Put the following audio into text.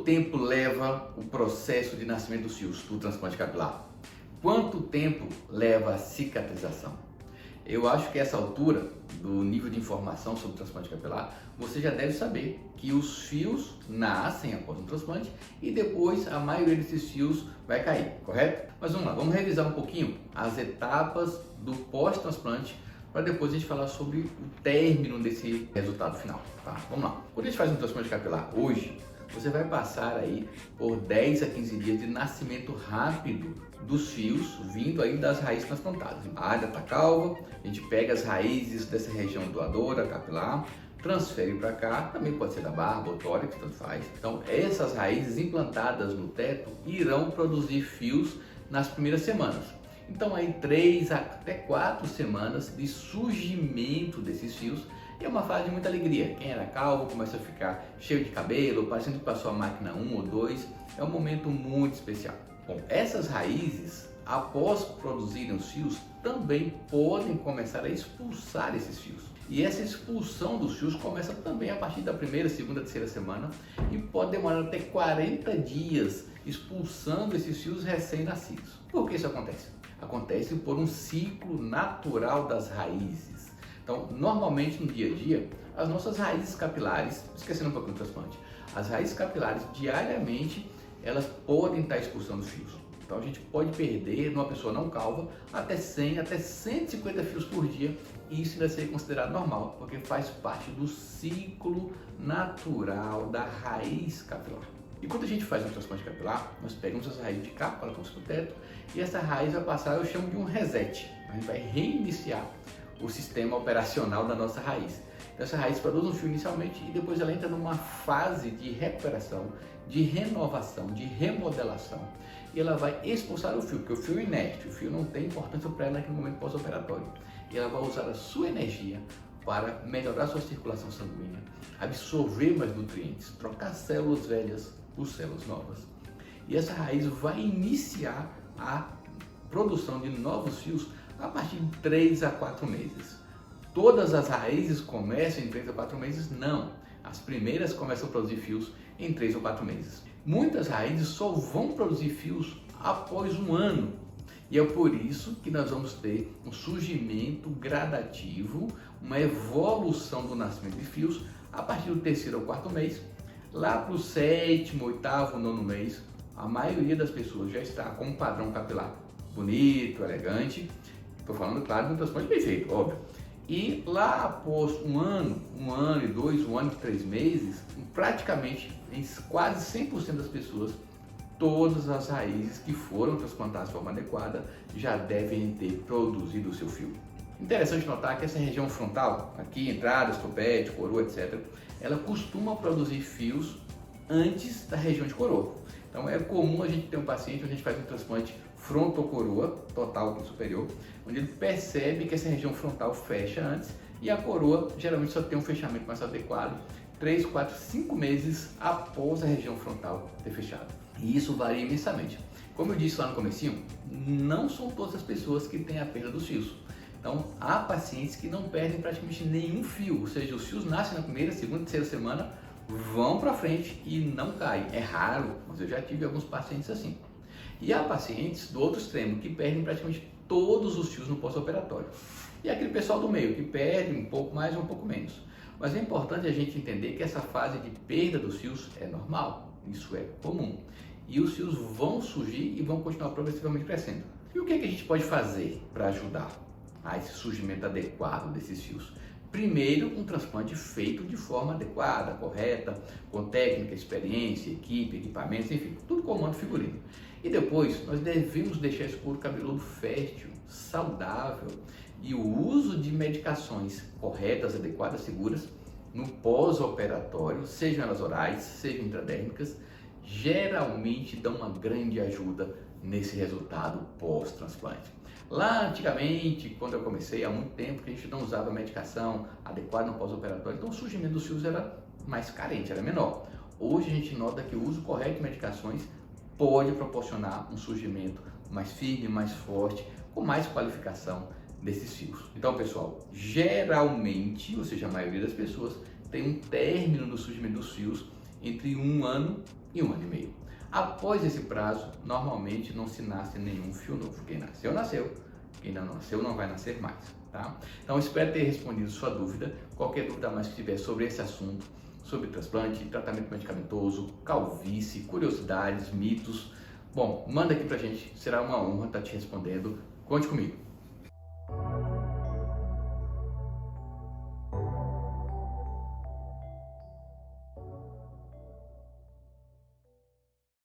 tempo leva o processo de nascimento dos fios do transplante capilar? Quanto tempo leva a cicatrização? Eu acho que a essa altura do nível de informação sobre o transplante capilar, você já deve saber que os fios nascem após um transplante e depois a maioria desses fios vai cair, correto? Mas vamos lá, vamos revisar um pouquinho as etapas do pós-transplante para depois a gente falar sobre o término desse resultado final, tá? Vamos lá. Quando a gente faz um transplante capilar hoje, você vai passar aí por 10 a 15 dias de nascimento rápido dos fios vindo aí das raízes transplantadas. A área está calva, a gente pega as raízes dessa região doadora capilar, transfere para cá, também pode ser da barba ou tórax, tanto faz. Então essas raízes implantadas no teto irão produzir fios nas primeiras semanas. Então aí 3 até 4 semanas de surgimento desses fios. E é uma fase de muita alegria. Quem era calvo começa a ficar cheio de cabelo, parecendo que passou a máquina 1 ou 2. É um momento muito especial. Bom, essas raízes, após produzirem os fios, também podem começar a expulsar esses fios. E essa expulsão dos fios começa também a partir da primeira, segunda, terceira semana e pode demorar até 40 dias expulsando esses fios recém-nascidos. Por que isso acontece? Acontece por um ciclo natural das raízes. Então, normalmente no dia a dia, as nossas raízes capilares, esquecendo um pouquinho do transplante, as raízes capilares diariamente, elas podem estar expulsando os fios. Então a gente pode perder, numa pessoa não calva, até 100, até 150 fios por dia, e isso ainda seria considerado normal, porque faz parte do ciclo natural da raiz capilar. E quando a gente faz um transplante capilar, nós pegamos essa raiz de cá, colocamos no teto, e essa raiz vai passar, eu chamo de um reset. A gente vai reiniciar o sistema operacional da nossa raiz. Então, essa raiz produz um fio inicialmente e depois ela entra numa fase de recuperação, de renovação, de remodelação. E ela vai expulsar o fio, porque o fio é inerte, o fio não tem importância para ela naquele momento pós-operatório. E ela vai usar a sua energia para melhorar a sua circulação sanguínea, absorver mais nutrientes, trocar células velhas por células novas. E essa raiz vai iniciar a produção de novos fios a partir de 3 a 4 meses. Todas as raízes começam em 3 a 4 meses? Não. As primeiras começam a produzir fios em 3 ou 4 meses. Muitas raízes só vão produzir fios após um ano. E é por isso que nós vamos ter um surgimento gradativo, uma evolução do nascimento de fios a partir do 3º ou 4º mês. Lá para o 7º, 8º, 9º mês, a maioria das pessoas já está com um padrão capilar bonito, elegante. Estou falando, claro, de um transplante bem feito, óbvio. E lá após um ano e 2, 1 ano e 3 meses, praticamente em quase 100% das pessoas, todas as raízes que foram transplantadas de forma adequada já devem ter produzido o seu fio. Interessante notar que essa região frontal, aqui, entradas, topete, coroa, etc., ela costuma produzir fios antes da região de coroa. Então é comum a gente ter um paciente onde a gente faz um transplante fronto-coroa, total superior, onde ele percebe que essa região frontal fecha antes e a coroa geralmente só tem um fechamento mais adequado 3, 4, 5 meses após a região frontal ter fechado. E isso varia imensamente. Como eu disse lá no comecinho, não são todas as pessoas que têm a perda dos fios. Então, há pacientes que não perdem praticamente nenhum fio, ou seja, os fios nascem na primeira, segunda, terceira semana, vão para frente e não caem. É raro, mas eu já tive alguns pacientes assim. E há pacientes do outro extremo que perdem praticamente todos os fios no pós-operatório. E aquele pessoal do meio que perde um pouco mais ou um pouco menos. Mas é importante a gente entender que essa fase de perda dos fios é normal, isso é comum. E os fios vão surgir e vão continuar progressivamente crescendo. E o que é que a gente pode fazer para ajudar a esse surgimento adequado desses fios? Primeiro, um transplante feito de forma adequada, correta, com técnica, experiência, equipe, equipamentos, enfim, tudo comando figurino. E depois, nós devemos deixar esse couro cabeludo fértil, saudável e o uso de medicações corretas, adequadas, seguras no pós-operatório, sejam elas orais, sejam intradérmicas, geralmente dão uma grande ajuda nesse resultado pós-transplante. Lá antigamente, quando eu comecei, há muito tempo que a gente não usava medicação adequada no pós-operatório, então o surgimento dos fios era mais carente, era menor. Hoje a gente nota que o uso correto de medicações pode proporcionar um surgimento mais firme, mais forte, com mais qualificação desses fios. Então, pessoal, geralmente, ou seja, a maioria das pessoas tem um término no surgimento dos fios entre 1 ano e 1 ano e meio. Após esse prazo, normalmente não se nasce nenhum fio novo. Quem nasceu, nasceu. Quem não nasceu, não vai nascer mais. Tá? Então, espero ter respondido sua dúvida. Qualquer dúvida mais que tiver sobre esse assunto, sobre transplante, tratamento medicamentoso, calvície, curiosidades, mitos, bom, manda aqui pra gente. Será uma honra estar te respondendo. Conte comigo.